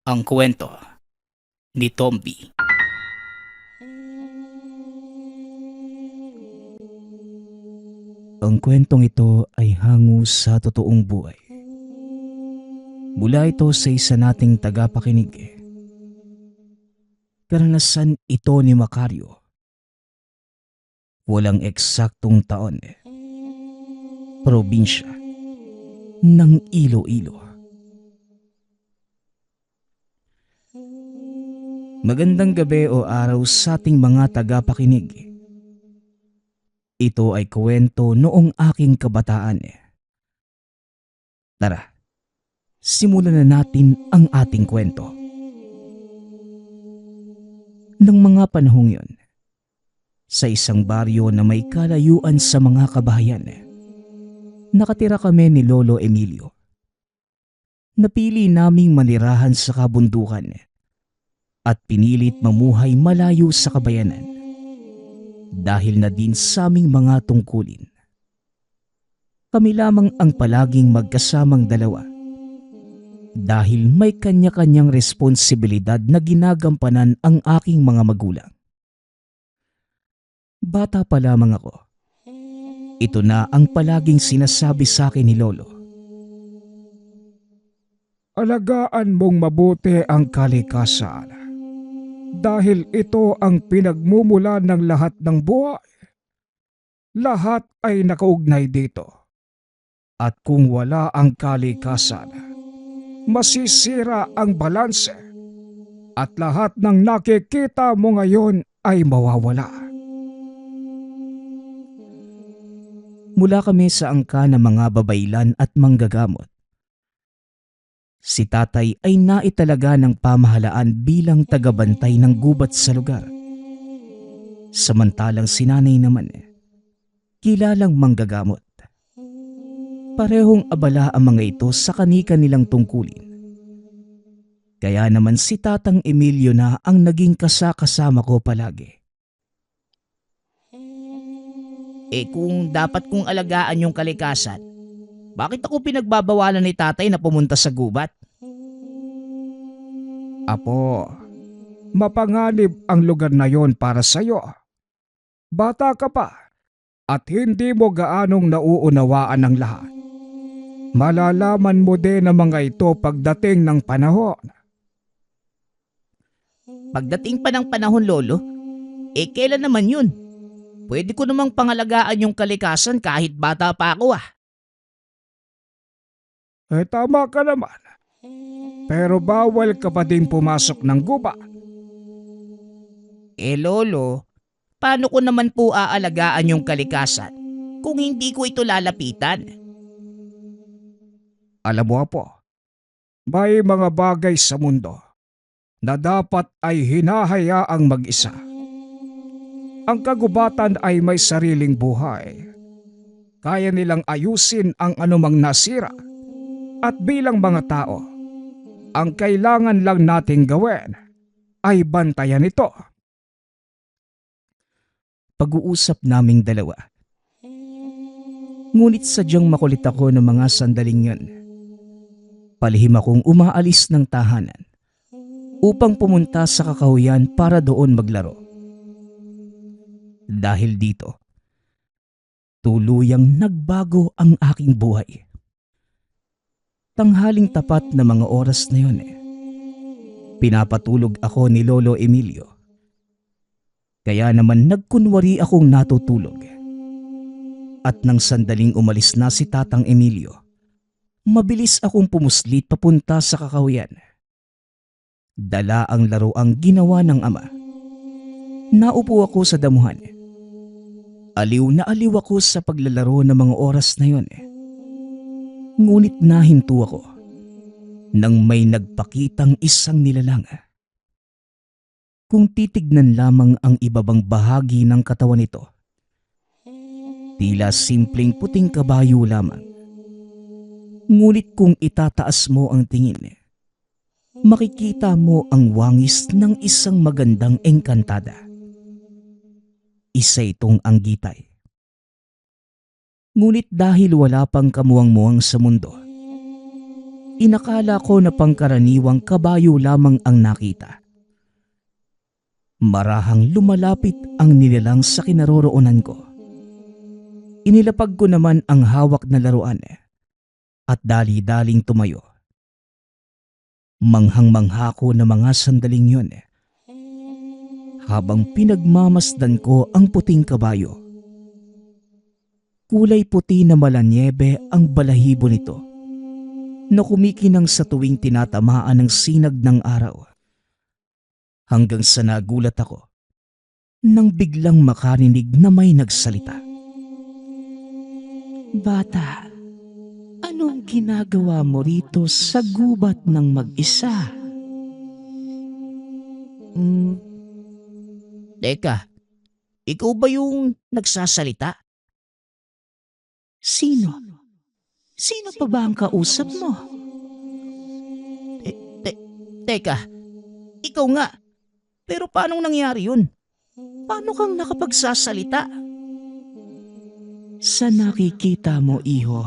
Ang kwento ni Tomby. Ang kwentong ito ay hango sa totoong buhay. Mula ito sa isa nating tagapakinig. Karanasan ito ni Macario. Walang eksaktong taon. Probinsya ng Iloilo. Magandang gabi o araw sa ating mga tagapakinig. Ito ay kwento noong aking kabataan. Tara, simulan na natin ang ating kwento. Nang mga panahong yon, sa isang baryo na may kalayuan sa mga kabahayan, nakatira kami ni Lolo Emilio. Napili naming manirahan sa kabundukan at pinilit mamuhay malayo sa kabayanan dahil na din sa aming mga tungkulin. Kami lamang ang palaging magkasamang dalawa dahil may kanya-kanyang responsibilidad na ginagampanan ang aking mga magulang. Bata pa lamang ako. Ito na ang palaging sinasabi sa akin ni Lolo. Alagaan mong mabuti ang kalikasan dahil ito ang pinagmumula ng lahat ng buhay. Lahat ay nakaugnay dito. At kung wala ang kalikasan, masisira ang balanse at lahat ng nakikita mo ngayon ay mawawala. Mula kami sa angka ng mga babaylan at manggagamot. Si tatay ay naitalaga ng pamahalaan bilang tagabantay ng gubat sa lugar. Samantalang si nanay naman, kilalang manggagamot. Parehong abala ang mga ito sa kani-kanilang tungkulin. Kaya naman si Tatang Emilio na ang naging kasama ko palagi. Kung dapat kong alagaan yung kalikasan, bakit ako pinagbabawalan ni tatay na pumunta sa gubat? Apo, mapanganib ang lugar na yon para sa'yo. Bata ka pa at hindi mo gaanong nauunawaan ang lahat. Malalaman mo din ang mga ito pagdating ng panahon. Pagdating pa ng panahon, Lolo, kailan naman yun? Pwede ko namang pangalagaan yung kalikasan kahit bata pa ako . Tama ka naman. Pero bawal ka pa din pumasok ng gubat. Lolo, paano ko naman po aalagaan yung kalikasan kung hindi ko ito lalapitan? Alam mo po, may mga bagay sa mundo na dapat ay hinahayaang mag-isa. Ang kagubatan ay may sariling buhay. Kaya nilang ayusin ang anumang nasira. At bilang mga tao, ang kailangan lang nating gawin ay bantayan ito. Pag-uusap naming dalawa. Ngunit sadyang makulit ako ng mga sandaling yun. Palihim akong umaalis ng tahanan upang pumunta sa kakahuyan para doon maglaro. Dahil dito, tuluyang nagbago ang aking buhay. Tanghaling tapat na mga oras na yun pinapatulog ako ni Lolo Emilio. Kaya naman nagkunwari akong natutulog. At nang sandaling umalis na si Tatang Emilio, mabilis akong pumuslit papunta sa kakahuyan. Dala ang laruang ginawa ng ama. Naupo ako sa damuhan. Aliw na aliw ako sa paglalaro ng mga oras na yun. Ngunit nahinto ako nang may nagpakitang isang nilalang. Kung titignan lamang ang ibabang bahagi ng katawan nito, tila simpleng puting kabayo lamang. Ngunit kung itataas mo ang tingin, makikita mo ang wangis ng isang magandang engkantada. Isa itong anggitay. Ngunit dahil wala pang kamuwang-muwang sa mundo, Inakala ko na pangkaraniwang kabayo lamang ang nakita. Marahang lumalapit ang nilalang sa kinaroroonan ko. Inilapag ko naman ang hawak na laruan at dali-daling tumayo. Manghang-mangha ko na mga sandaling yun habang pinagmamasdan ko ang puting kabayo. Kulay puti na malanyebe ang balahibo nito na kumikinang sa tuwing tinatamaan ng sinag ng araw. Hanggang sa nagulat ako nang biglang makarinig na may nagsalita. Bata, anong ginagawa mo rito sa gubat ng mag-isa? Teka, ikaw ba yung nagsasalita? Sino? Sino pa ba ang kausap mo? Teka, ikaw nga. Pero paanong nangyari yun? Paano kang nakapagsasalita? Sa nakikita mo, iho,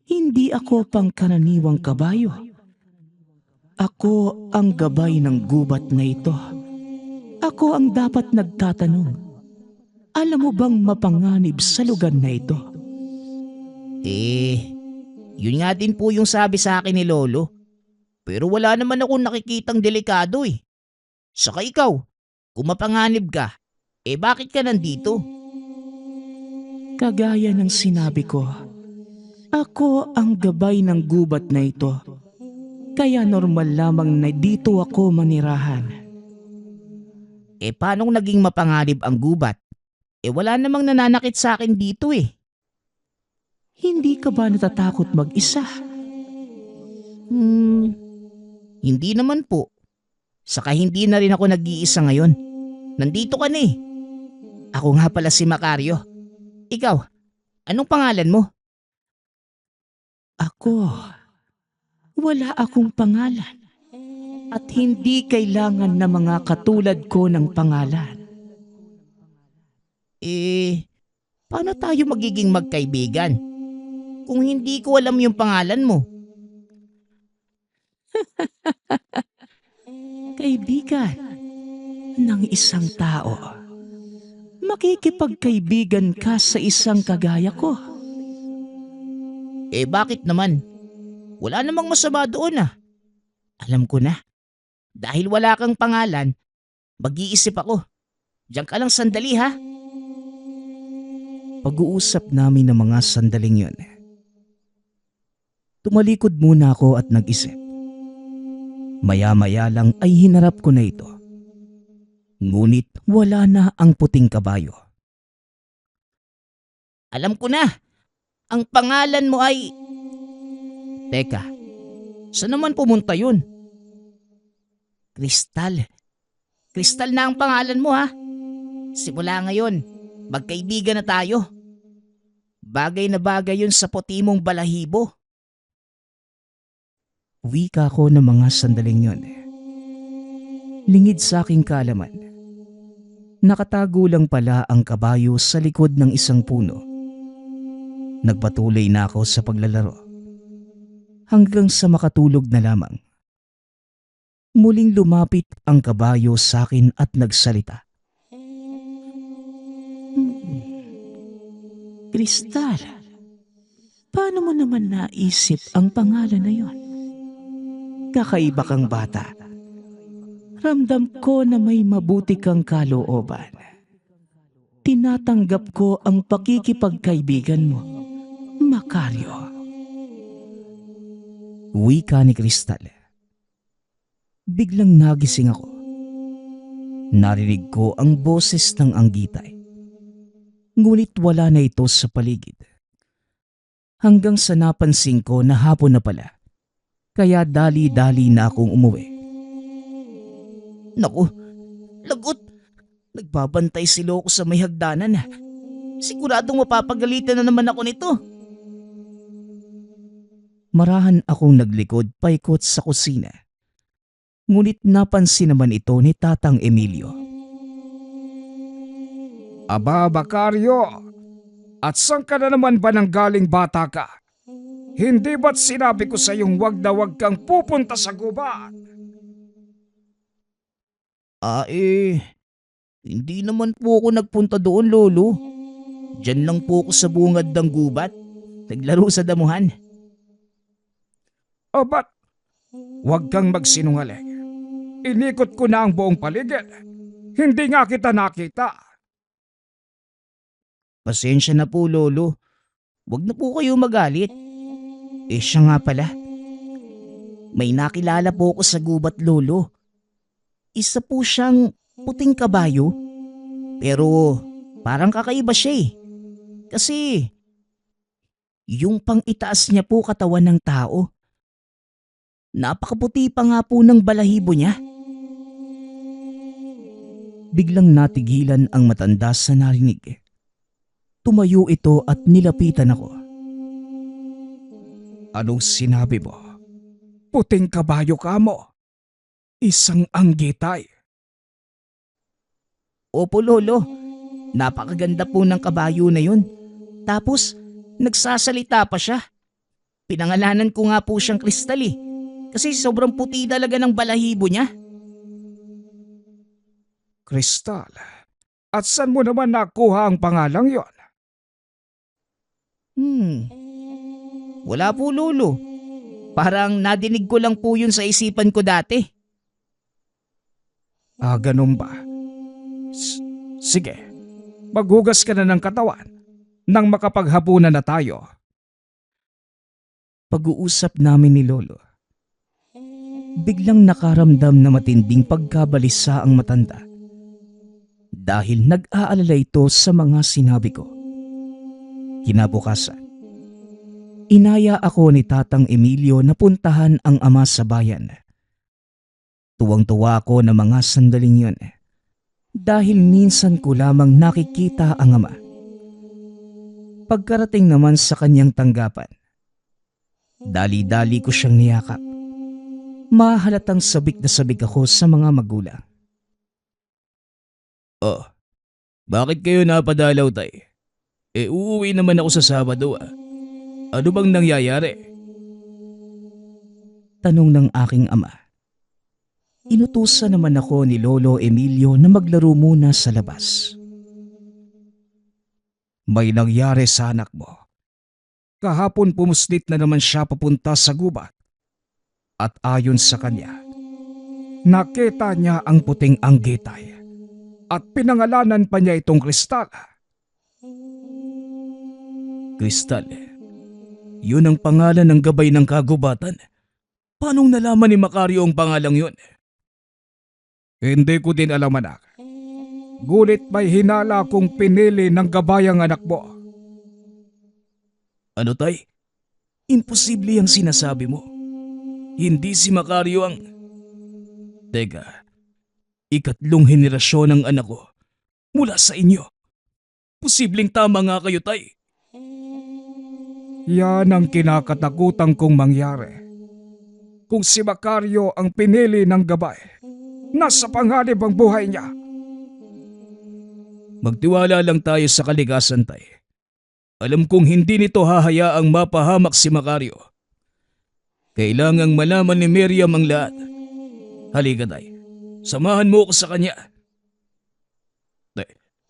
hindi ako pangkaraniwang kabayo. Ako ang gabay ng gubat na ito. Ako ang dapat nagtatanong. Alam mo bang mapanganib sa lugar na ito? Yun nga din po yung sabi sa akin ni Lolo. Pero wala naman akong nakikitang delikado eh. Saka ikaw, kung mapanganib ka, bakit ka nandito? Kagaya ng sinabi ko, ako ang gabay ng gubat na ito. Kaya normal lamang na dito ako manirahan. Paanong naging mapanganib ang gubat? Wala namang nananakit sa akin dito eh. Hindi ka ba natatakot mag-isa? Hindi naman po. Saka hindi na rin ako nag-iisa ngayon. Nandito ka na eh. Ako nga pala si Macario. Ikaw, anong pangalan mo? Ako, wala akong pangalan. At hindi kailangan na mga katulad ko ng pangalan. Paano tayo magiging magkaibigan? Kung hindi ko alam yung pangalan mo. Kaibigan ng isang tao. Makikipagkaibigan ka sa isang kagaya ko. Bakit naman? Wala namang masama doon ah. Alam ko na. Dahil wala kang pangalan, mag-iisip ako. Diyan ka lang sandali ha. Pag-uusap namin ng mga sandaling yun. Tumalikod muna ako at nag-isip. Maya-maya lang ay hinarap ko na ito. Ngunit wala na ang puting kabayo. Alam ko na! Ang pangalan mo ay... Teka, saan naman pumunta yun? Kristal. Kristal na ang pangalan mo ha. Simula ngayon, magkaibigan na tayo. Bagay na bagay yun sa puti mong balahibo. Wika ko ng mga sandaling yun. Lingid sa aking kaalaman. Nakatago lang pala ang kabayo sa likod ng isang puno. Nagpatuloy na ako sa paglalaro. Hanggang sa makatulog na lamang. Muling lumapit ang kabayo sa akin at nagsalita. Kristal, paano mo naman naisip ang pangalan na yon? Kakaiba kang bata. Ramdam ko na may mabuti kang kalooban. Tinatanggap ko ang pakikipagkaibigan mo, Macario. Wika ni Kristal. Biglang nagising ako. Narinig ko ang boses ng anggitay. Ngunit wala na ito sa paligid. Hanggang sa napansin ko na hapon na pala. Kaya dali-dali na akong umuwi. Naku, lagot! Nagbabantay si Loco sa may hagdanan. Siguradong mapapagalitan na naman ako nito. Marahan akong naglikod paikot sa kusina. Ngunit napansin naman ito ni Tatang Emilio. Aba, Macario! At saan ka na naman ba nang galing bata ka? Hindi ba't sinabi ko sa iyong wag na wag kang pupunta sa gubat? Hindi naman po ako nagpunta doon, Lolo. Diyan lang po ako sa bungad ng gubat. Naglaro sa damuhan. O ba't? Huwag kang magsinungaling. Inikot ko na ang buong paligid. Hindi nga kita nakita. Pasensya na po, Lolo. Huwag na po kayo magalit. Siya nga pala. May nakilala po ako sa gubat, Lolo. Isa po siyang puting kabayo. Pero parang kakaiba siya eh. Kasi yung pang itaas niya po katawan ng tao. Napakaputi pa nga po ng balahibo niya. Biglang natigilan ang matanda sa narinig. Tumayo ito at nilapitan ako. Anong sinabi mo? Puting kabayo ka mo. Isang anggitay. Opo, Lolo. Napakaganda po ng kabayo na yun. Tapos, nagsasalita pa siya. Pinangalanan ko nga po siyang Kristal eh. Kasi sobrang puti talaga ng balahibo niya. Kristal. At saan mo naman nakuha ang pangalang yon? Wala po, Lolo. Parang nadinig ko lang po yun sa isipan ko dati. Ganun ba? Sige, maghugas ka na ng katawan nang makapaghapunan na tayo. Pag-uusap namin ni Lolo. Biglang nakaramdam na matinding pagkabalisa ang matanda. Dahil nag-aalala ito sa mga sinabi ko. Kinabukasan, inaya ako ni Tatang Emilio na puntahan ang ama sa bayan. Tuwang-tuwa ako na mga sandaling yun dahil minsan ko lamang nakikita ang ama. Pagkarating naman sa kanyang tanggapan, dali-dali ko siyang niyakap. Mahalatang sabik na sabik ako sa mga magulang. Oh, bakit kayo napadalaw, tay? Uuwi naman ako sa Sabado ah. Ano bang nangyayari? Tanong ng aking ama. Inutusan naman ako ni Lolo Emilio na maglaro muna sa labas. May nangyari sa anak mo. Kahapon pumuslit na naman siya papunta sa gubat. At ayon sa kanya, nakita niya ang puting anggitay at pinangalanan pa niya itong Kristal. Kristal, yun ang pangalan ng gabay ng kagubatan. Paanong nalaman ni Macario ang pangalang yun? Hindi ko din alam, anak. Gulit may hinala kong pinili ng gabayang anak mo. Ano, tay? Imposible ang sinasabi mo. Hindi si Macario ang... Teka, ikatlong henerasyon ng anak ko mula sa inyo. Posibleng tama nga kayo, tay. Yan ang kinakatakutan kong mangyari. Kung si Macario ang pinili ng gabay, nasa panganib ang buhay niya. Magtiwala lang tayo sa kalikasan, tay. Alam kong hindi nito hahayaang mapahamak si Macario. Kailangang malaman ni Miriam ang lahat. Halika, tay. Samahan mo ako sa kanya.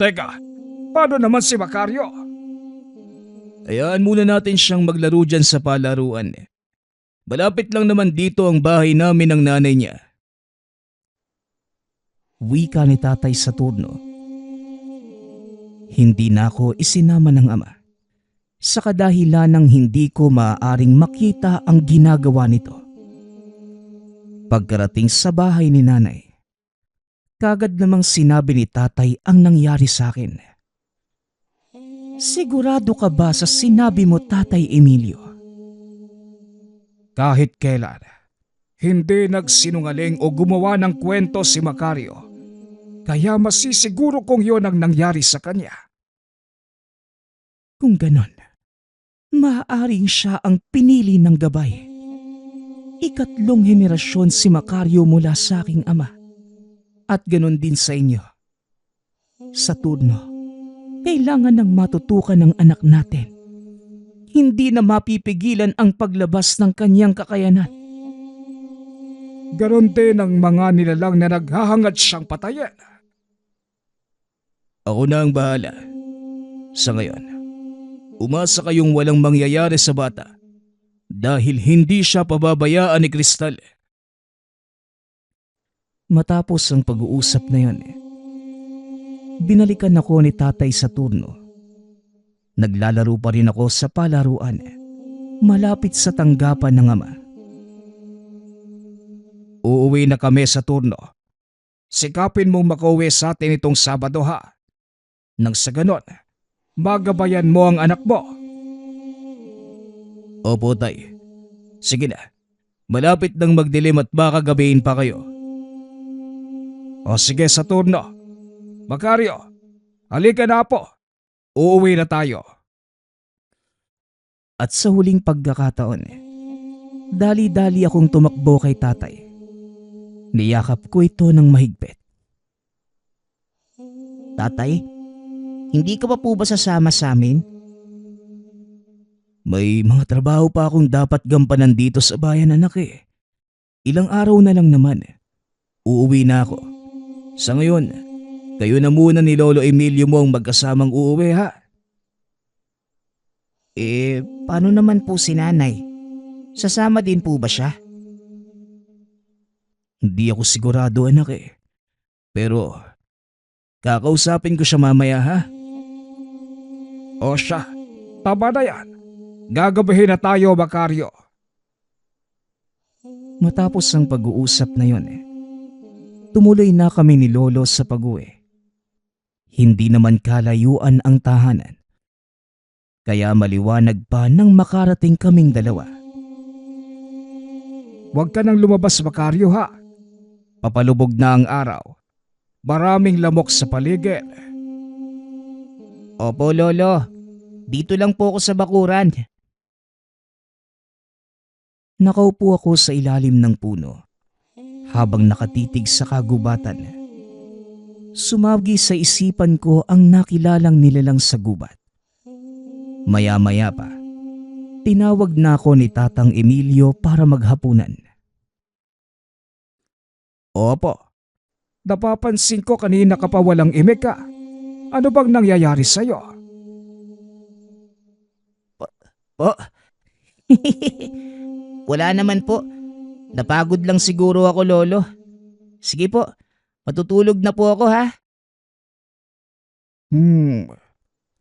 Teka, paano naman si Macario? Hayaan muna natin siyang maglaro dyan sa palaruan. Malapit lang naman dito ang bahay namin ng nanay niya. Wika ni tatay sa turno. Hindi na ako isinama ng ama. Sa kadahilan ng hindi ko maaaring makita ang ginagawa nito. Pagkarating sa bahay ni nanay, kagad namang sinabi ni tatay ang nangyari sa akin. Sigurado ka ba sa sinabi mo, Tatay Emilio? Kahit kailan, hindi nagsinungaling o gumawa ng kwento si Macario. Kaya masisiguro kong yon ang nangyari sa kanya. Kung ganon, maaaring siya ang pinili ng gabay. Ikatlong henerasyon si Macario mula sa aking ama. At ganon din sa inyo. Sa turno, kailangan ng matutukan ng anak natin. hindi na mapipigilan ang paglabas ng kanyang kakayanan. Ganon din ang mga nilalang na naghahangad siyang patayin. Ako na ang bahala. Sa ngayon, umasa kayong walang mangyayari sa bata dahil hindi siya pababayaan ni Kristal. Matapos ang pag-uusap na yun, binalikan ako ni tatay sa turno. Naglalaro pa rin ako sa palaruan, malapit sa tanggapan ng ama. Uuwi na kami sa turno. Sikapin mong makauwi sa atin itong Sabado ha. Nang sa ganon, magabayan mo ang anak mo. Opo tay. Sige na. Malapit nang magdilim at baka gabihin pa kayo. O sige sa turno. Macario, halika na po. Uuwi na tayo. At sa huling pagkakataon, dali-dali akong tumakbo kay tatay. Niyakap ko ito ng mahigpit. Tatay, hindi ka pa po ba sasama sa amin? May mga trabaho pa akong dapat gampanan dito sa bayan anak eh. Ilang araw na lang naman. Uuwi na ako. Sa ngayon, kayo na muna ni Lolo Emilio mo ang magkasamang uuwi ha. Paano naman po si nanay? Sasama din po ba siya? Hindi ako sigurado anak eh. Pero kakausapin ko siya mamaya ha. O siya, tama na yan. Gagabihin na tayo, Macario. Matapos ang pag-uusap na yon, tumuloy na kami ni Lolo sa pag-uwi. Hindi naman kalayuan ang tahanan. Kaya maliwanag pa nang makarating kaming dalawa. Huwag ka nang lumabas, Macario ha. Papalubog na ang araw. Maraming lamok sa paligid. Opo Lolo, dito lang po ako sa bakuran. Nakaupo ako sa ilalim ng puno habang nakatitig sa kagubatan. Sumagi sa isipan ko ang nakilalang nilalang sa gubat. Maya-maya pa, tinawag na ako ni Tatang Emilio para maghapunan. Opo, napapansin ko kanina ka pa walang imik ka. Ano bang nangyayari sa'yo? Po? Wala naman po. Napagod lang siguro ako Lolo. Sige po, matutulog na po ako ha.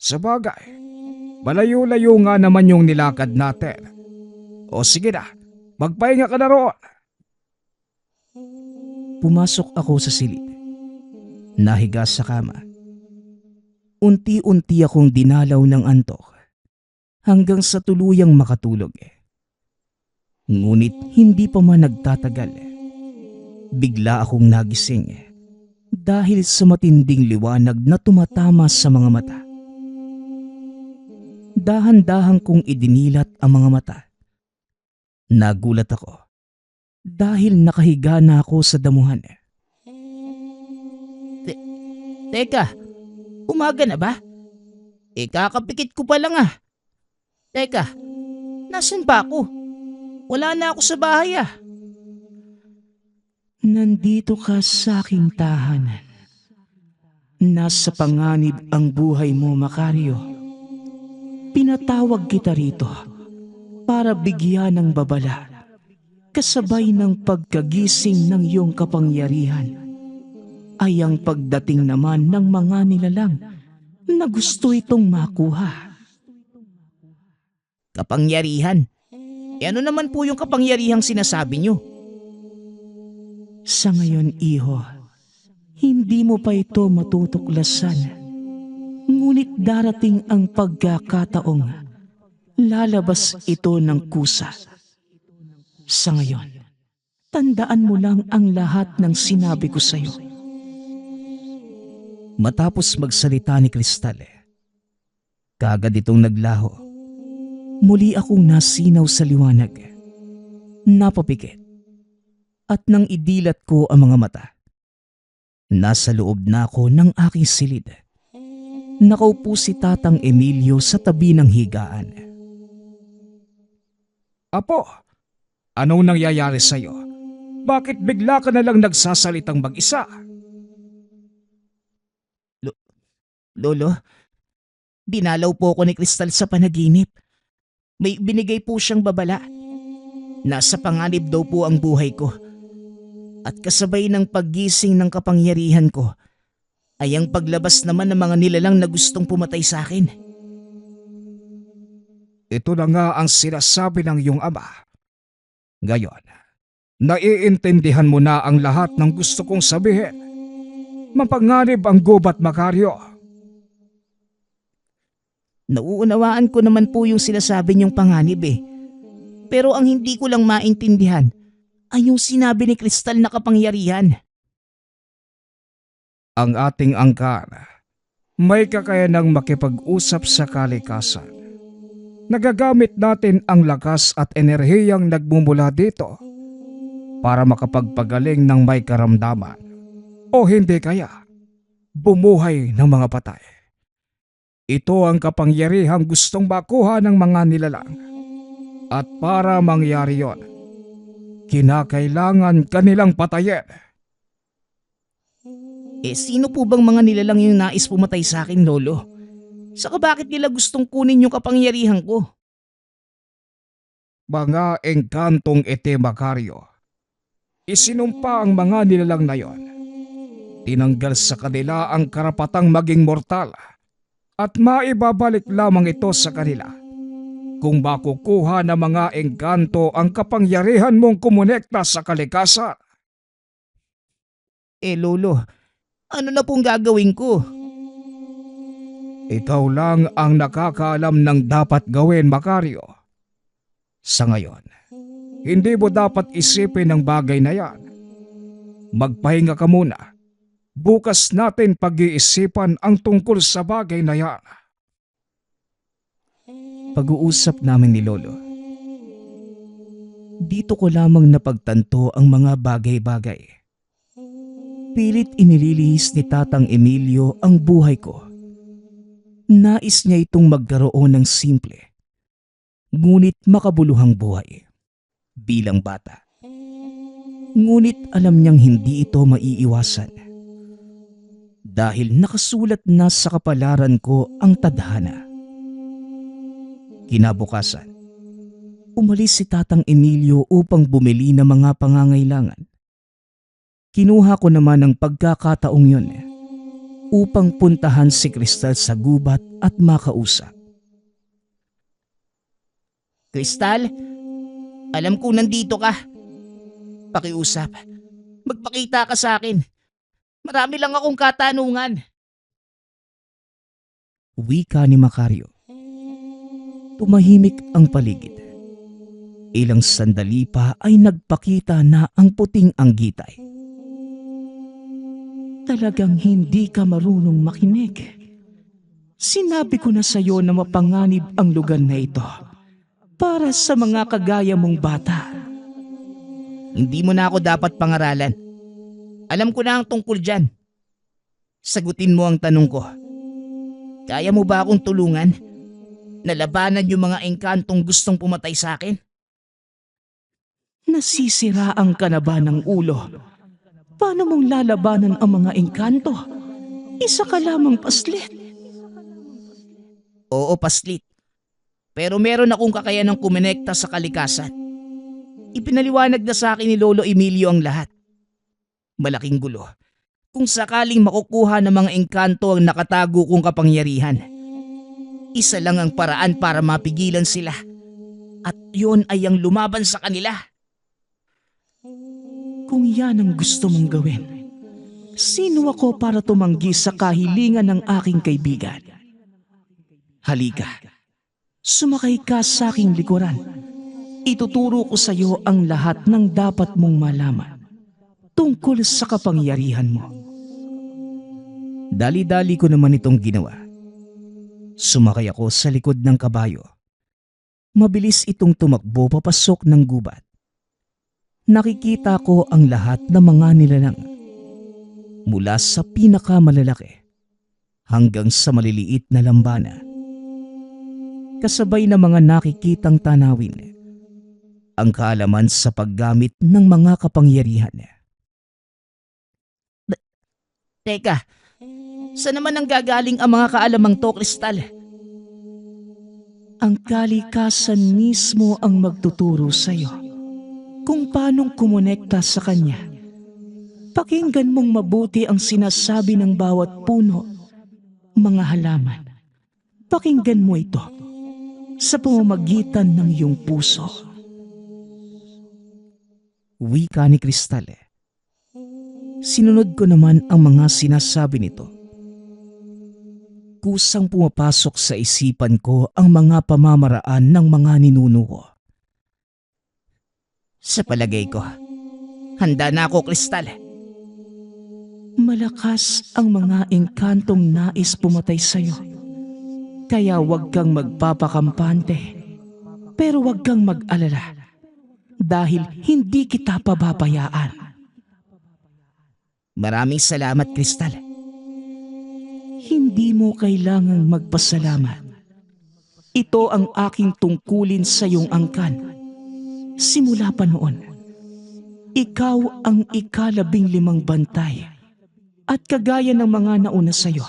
Sabagay. Malayo-layo nga naman yung nilakad natin. O sige na, magpahinga ka na roon. Pumasok ako sa silid. Nahiga sa kama. Unti-unti akong dinalaw ng antok hanggang sa tuluyang makatulog. Ngunit hindi pa man nagtatagal. Bigla akong nagising dahil sa matinding liwanag na tumatama sa mga mata. Dahan-dahan kong idinilat ang mga mata. Nagulat ako dahil nakahiga na ako sa damuhan. Teka, umaga na ba? Kakapikit ko pa lang ah. Teka, nasan ba ako? Wala na ako sa bahay ah. Nandito ka sa aking tahanan. Nasa panganib ang buhay mo, Macario. Pinatawag kita rito para bigyan ng babala kasabay ng pagkagising ng iyong kapangyarihan ay ang pagdating naman ng mga nilalang na gusto itong makuha. Kapangyarihan? Ano naman po yung kapangyarihang sinasabi niyo? Sa ngayon, iho, hindi mo pa ito matutuklasan. Ngunit darating ang pagkakataong lalabas ito ng kusa. Sa ngayon, tandaan mo lang ang lahat ng sinabi ko sa iyo. Matapos magsalita ni Kristal, kagad itong naglaho. Muli akong nasinaw sa liwanag, napapikit, at nang idilat ko ang mga mata, nasa loob na ako ng aking silid. Nakaupo si Tatang Emilio sa tabi ng higaan. Apo, anong nangyayari sa'yo? Bakit bigla ka na lang nagsasalitang mag-isa? Lolo, dinalaw po ako ni Kristal sa panaginip. May binigay po siyang babala. Nasa panganib daw po ang buhay ko. At kasabay ng paggising ng kapangyarihan ko, ay ang paglabas naman ng mga nilalang na gustong pumatay sa akin. Ito na nga ang sinasabi ng iyong ama. Ngayon, naiintindihan mo na ang lahat ng gusto kong sabihin. Mapanganib ang gubat, Macario. Nauunawaan ko naman po yung sinasabi niyong panganib eh. Pero ang hindi ko lang maintindihan ay yung sinabi ni Kristal na kapangyarihan. Ang ating angkan may kakayanang makipag-usap sa kalikasan. Nagagamit natin ang lakas at enerhiyang nagmumula dito para makapagpagaling ng may karamdaman o hindi kaya bumuhay ng mga patay. Ito ang kapangyarihang gustong makuha ng mga nilalang. At para mangyari yon, kinakailangan kanilang patayin. Sino po bang mga nilalang yung nais pumatay sa akin, Lolo? Saka bakit nila gustong kunin yung kapangyarihan ko? Mga engkantong ete, Macario. Isinumpa ang mga nilalang na yon. Tinanggal sa kanila ang karapatang maging mortal at maibabalik lamang ito sa kanila kung makukuha ng mga engkanto ang kapangyarihan mong kumonekta sa kalikasan. Lolo, ano na pong gagawin ko? Ikaw lang ang nakakaalam ng dapat gawin, Macario. Sa ngayon, hindi mo dapat isipin ang bagay na yan. Magpahinga ka muna. Bukas natin pag-iisipan ang tungkol sa bagay na yan. Pag-uusap namin ni Lolo. Dito ko lamang napagtanto ang mga bagay-bagay. Pilit inililihis ni Tatang Emilio ang buhay ko. Nais niya itong magkaroon ng simple, ngunit makabuluhang buhay bilang bata. Ngunit alam niyang hindi ito maiiwasan. Dahil nakasulat na sa kapalaran ko ang tadhana. Kinabukasan, umalis si Tatang Emilio upang bumili ng mga pangangailangan. Kinuha ko naman ang pagkakataong yun upang puntahan si Kristal sa gubat at makausap. Kristal, alam ko nandito ka. Pakiusap. Magpakita ka sa akin. Marami lang akong katanungan. Wika ni Macario. Tumahimik ang paligid. Ilang sandali pa ay nagpakita na ang puting anggitay. Talagang hindi ka marunong makinig. Sinabi ko na sa iyo na mapanganib ang lugar na ito para sa mga kagaya mong bata. Hindi mo na ako dapat pangaralan. Alam ko na ang tungkol dyan. Sagutin mo ang tanong ko. Kaya mo ba akong tulungan? Nalabanan yung mga engkantong gustong pumatay sa akin? Nasisiraan ka na ba ng ulo? Paano mong lalabanan ang mga engkanto? Isa ka lamang paslit. Oo, paslit. Pero meron akong kakayanang kumonekta sa kalikasan. Ipinaliwanag na sa akin ni Lolo Emilio ang lahat. Malaking gulo. Kung sakaling makukuha ng mga engkanto ang nakatago kong kapangyarihan, isa lang ang paraan para mapigilan sila. At yun ay ang lumaban sa kanila. Kung yan ang gusto mong gawin, sino ako para tumanggi sa kahilingan ng aking kaibigan? Halika, sumakay ka sa aking likuran. Ituturo ko sa iyo ang lahat ng dapat mong malaman tungkol sa kapangyarihan mo. Dali-dali ko naman itong ginawa. Sumakay ako sa likod ng kabayo. Mabilis itong tumakbo papasok ng gubat. Nakikita ko ang lahat ng mga nilalang. Mula sa pinakamalalaki hanggang sa maliliit na lambana. Kasabay ng mga nakikitang tanawin ang kaalaman sa paggamit ng mga kapangyarihan. Teka, saan naman ang gagaling ang mga kaalamang to, Kristal? Ang kalikasan mismo ang magtuturo sa'yo kung paanong kumonekta sa kanya. Pakinggan mong mabuti ang sinasabi ng bawat puno, mga halaman. Pakinggan mo ito sa pamamagitan ng iyong puso. Wika ni Kristal. Sinunod ko naman ang mga sinasabi nito. Kusang pumapasok sa isipan ko ang mga pamamaraan ng mga ninuno ko. Sa palagay ko, handa na ako, Kristal. Malakas ang mga engkantong nais pumatay sa'yo. Kaya huwag kang magpapakampante. Pero huwag kang mag-alala. Dahil hindi kita pababayaan. Maraming salamat, Kristal. Hindi mo kailangang magpasalamat. Ito ang aking tungkulin sa iyong angkan. Simula pa noon, ikaw ang ika-15 bantay. At kagaya ng mga nauna sa iyo,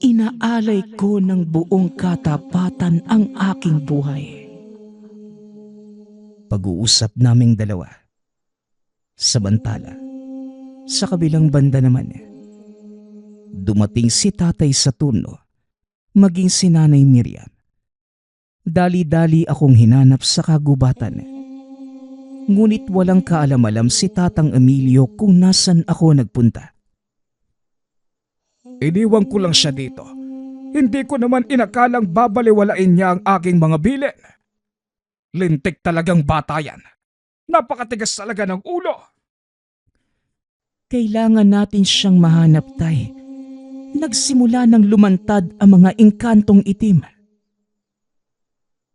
inaalay ko ng buong katapatan ang aking buhay. Pag-uusap naming dalawa. Samantala, sa kabilang banda naman, dumating si tatay sa turno, maging si nanay Miriam. Dali-dali akong hinanap sa kagubatan. Ngunit walang kaalam-alam si Tatang Emilio kung nasan ako nagpunta. Iniwan ko lang siya dito. Hindi ko naman inakalang babaliwalain niya ang aking mga bilin. Lintik talagang bata yan. Napakatigas talaga ng ulo. Kailangan natin siyang mahanap, tay. Nagsimula ng lumantad ang mga engkantong itim.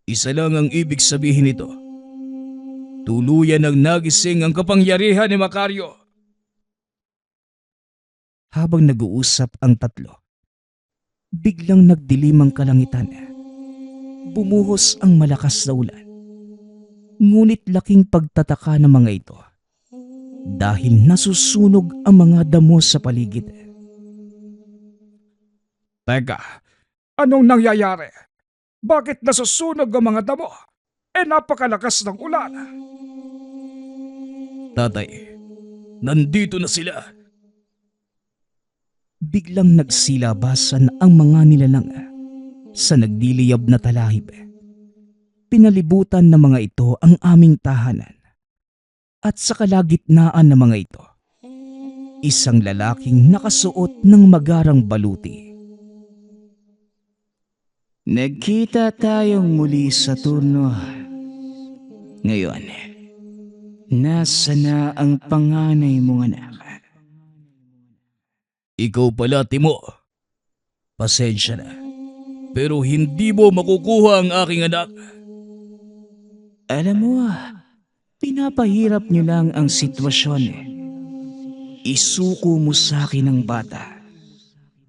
Isa lang ang ibig sabihin nito. Tuluyan ang nagising ang kapangyarihan ni Macario. Habang nag-uusap ang tatlo, biglang nagdilim ang kalangitan. Bumuhos ang malakas na ulan. Ngunit laking pagtataka ng mga ito dahil nasusunog ang mga damo sa paligid. Teka, anong nangyayari? Bakit nasusunog ang mga damo? Napakalakas ng ulan. Tatay, nandito na sila. Biglang nagsilabasan ang mga nilalang sa nagdiliyab na talahib. Pinalibutan ng mga ito ang aming tahanan. At sa kalagitnaan ng mga ito, isang lalaking nakasuot ng magarang baluti. Nagkita tayong muli sa turno. Ngayon, nasa na ang panganay mong anak? Ikaw pala, Timo. Pasensya na. Pero hindi mo makukuha ang aking anak. Alam mo, pinapahirap niyo lang ang sitwasyon. Isuko mo sa akin ang bata.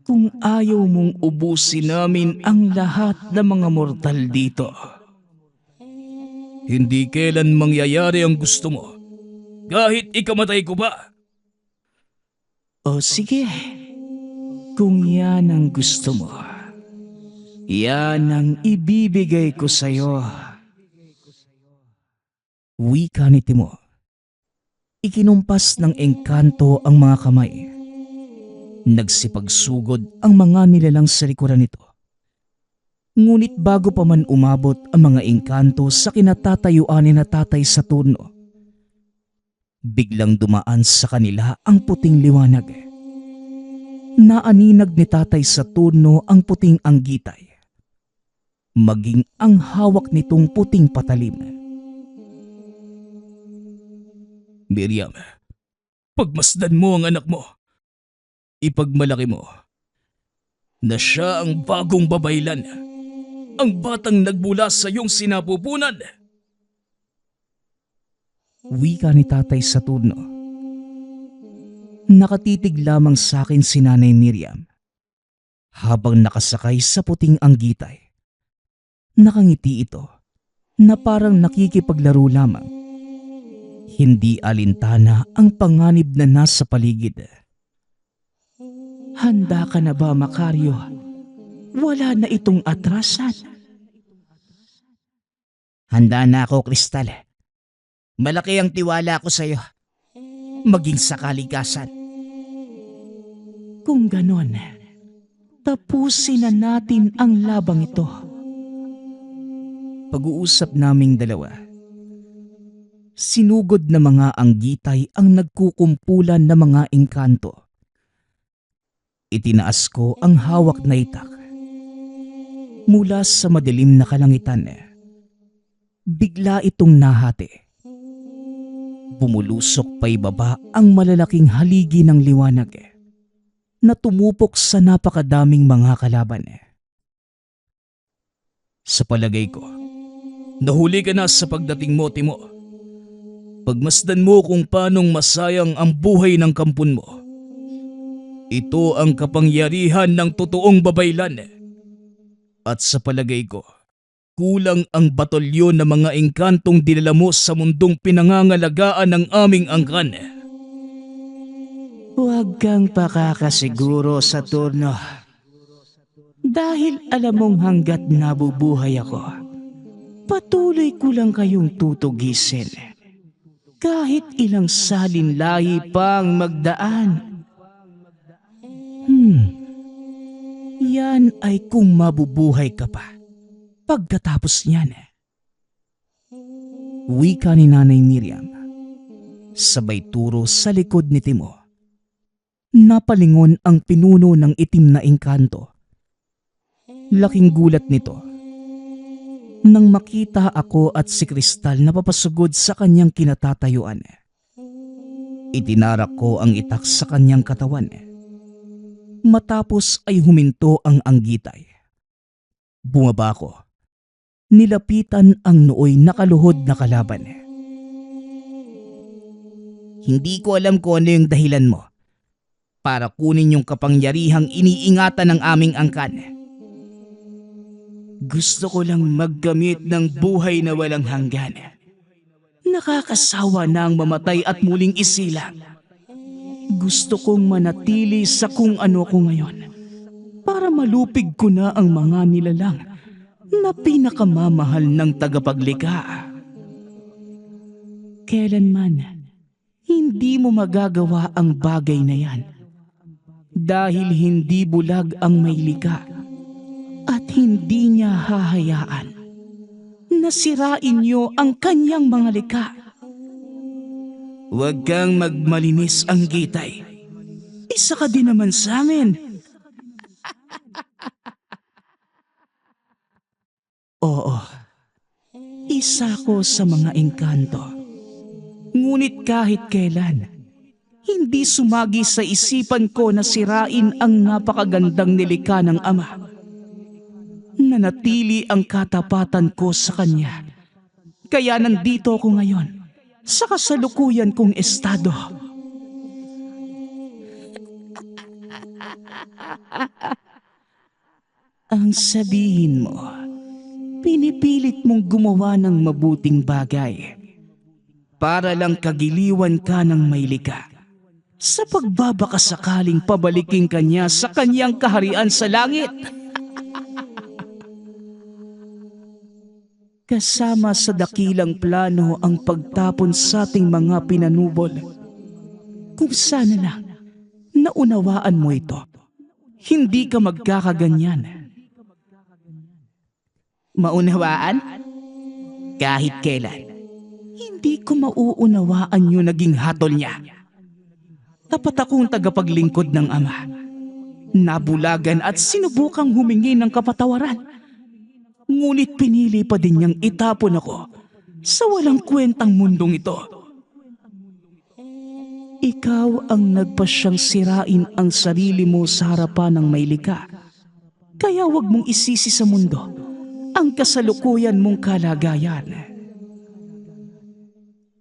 Kung ayaw mong ubusin namin ang lahat ng mga mortal dito. Hindi kailan mangyayari ang gusto mo. Kahit ikamatay ko pa. O sige. Kung yan ang gusto mo, yan ang ibibigay ko sa'yo. Wika ni Timo. Ikinumpas ng engkanto ang mga kamay. Nagsipagsugod ang mga nilalang sa likuran nito. Ngunit bago pa man umabot ang mga engkanto sa kinatatayuan ni na tatay sa turno, biglang dumaan sa kanila ang puting liwanag. Naaninag ni tatay sa turno ang puting anggitay, maging ang hawak nitong puting patalim. Miriam, pagmasdan mo ang anak mo. Ipagmalaki mo na siya ang bagong babaylan, ang batang nagmula sa iyong sinapupunan. Wika ni tatay sa turno. Nakatitig lamang sa akin si Nanay Miriam habang nakasakay sa puting anggitay. Nakangiti ito na parang nakikipaglaro lamang. Hindi alintana ang panganib na nasa paligid. Handa ka na ba, Macario? Wala na itong atrasan. Handa na ako, Kristal. Malaki ang tiwala ko sa iyo. Maging sa kalikasan. Kung ganon, tapusin na natin ang labang ito. Pag-uusap naming dalawa. Sinugod na mga anggitay ang nagkukumpulan na mga engkanto. Itinaas ko ang hawak na itak. Mula sa madilim na kalangitan, bigla itong nahati. Bumulusok pa ibaba ang malalaking haligi ng liwanag na tumupok sa napakadaming mga kalaban. Sa palagay ko, nahuli ka na sa pagdating mo, Timo. Pagmasdan mo kung paanong masayang ang buhay ng kampon mo. Ito ang kapangyarihan ng totoong babaylan. At sa palagay ko, kulang ang batalyon ng mga engkantong dinala mo sa mundong pinangangalagaan ng aming angkan. Huwag kang pakakasiguro sa turno. Dahil alam mong hanggat nabubuhay ako, patuloy ko lang kayong tutugisin. Kahit ilang salinlahi pang magdaan. Yan ay kung mabubuhay ka pa. Pagkatapos niyan. Wika ni Nanay Miriam. Sabay turo sa likod ni Timo. Napalingon ang pinuno ng itim na engkanto. Laking gulat nito. Nang makita ako at si Kristal na papasugod sa kanyang kinatatayuan. Itinarak ko ang itak sa kanyang katawan. Matapos ay huminto ang anggitay. Bumaba ko. Nilapitan ang nooy nakaluhod na kalaban. Hindi ko alam kung ano yung dahilan mo para kunin yung kapangyarihang iniingatan ng aming angkan. Gusto ko lang maggamit ng buhay na walang hanggan. Nakakasawa na ang mamatay at muling isilang. Gusto kong manatili sa kung ano ko ngayon para malupig ko na ang mga nilalang na pinakamamahal ng tagapaglikha. Kailanman, hindi mo magagawa ang bagay na yan dahil hindi bulag ang may likha at hindi niya hahayaan na sirain niyo ang kanyang mga likha. Huwag kang magmalinis, anggitay. Isa ka din naman sa amin. Oo, isa ko sa mga engkanto. Ngunit kahit kailan, hindi sumagi sa isipan ko na sirain ang napakagandang nilikha ng Ama. Nanatili ang katapatan ko sa Kanya. Kaya nandito ako ngayon sa kasalukuyan kong estado. Ang sabihin mo, pinipilit mong gumawa ng mabuting bagay para lang kagiliwan ka ng may likha sa pagbabakasakaling pabaliking kanya sa kanyang kaharian sa langit. Kasama sa dakilang plano ang pagtapon sa ating mga pinanubol. Kung sana lang naunawaan mo ito, hindi ka magkakaganyan. Maunawaan? Kahit kailan, hindi ko mauunawaan yung naging hatol niya. Tapat akong tagapaglingkod ng Ama. Nabulagan at sinubukang humingi ng kapatawaran. Ngunit pinili pa din niyang itapon ako sa walang kwentang mundong ito. Ikaw ang nagpasyang sirain ang sarili mo sa harapan ng may likha. Kaya wag mong isisi sa mundo ang kasalukuyan mong kalagayan.